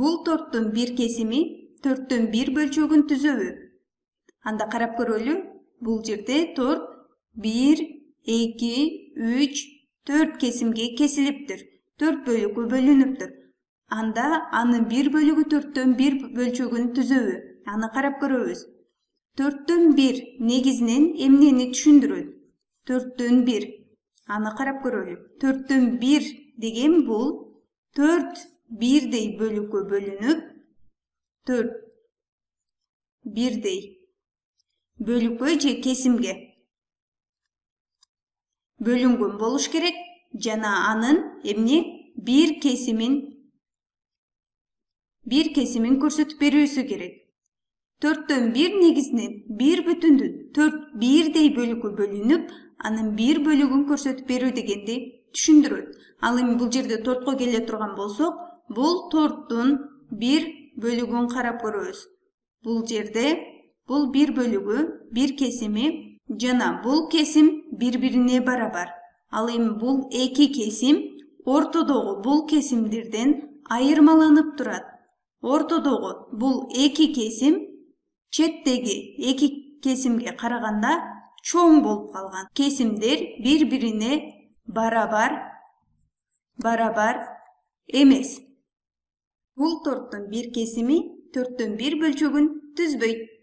Бул 4'төн 1 kesimi 4'төн 1 bölçөгүн түзөбү? Анда карап көрөлү. Бул жерде 4 1 2 3 4 kesimге kesiliptir. 4 bölükкө bölүнүптүр. Анда анын 1 bölügü 4'төн 1 bölçөгүн түзөбү? Аны карап көрөбүз. 4'төн 1 негизинен эмнени түшүндүрөт? 4'төн 1. Аны карап көрөлү. 4'төн 1 деген бул 4 birдей bölükкө bölünüp 4 birдей bölükкө же kesimге bölüнгөн болуш керек жана анын эмне bir kesimin көрсөтүп берүүсү керек. 4'төн 1 негизинен 1 бүтүндүн 4 birдей bölükкө bölünüp анын 1 bölüгүн көрсөтүп берүү дегенди түшүндүрөт. Ал эми бул жерде 4ко келе турган болсок, бул 4'тун 1 bölüгүн карап көрөбүз. Бул жерде бул 1 bölüгү 1 kesimi жана бул kesим бири-бирине барабар. Ал эми бул эки kesим ортодогу бул kesимдерден айырмаланып турат. Ортодогу бул эки kesим четтеги эки kesимге караганда чоң болуп калган. Kesимдер бири-бирине барабар эмес. Бул 4'төн 1 kesimi 4'төн 1 bölçөгүн түзбөйт.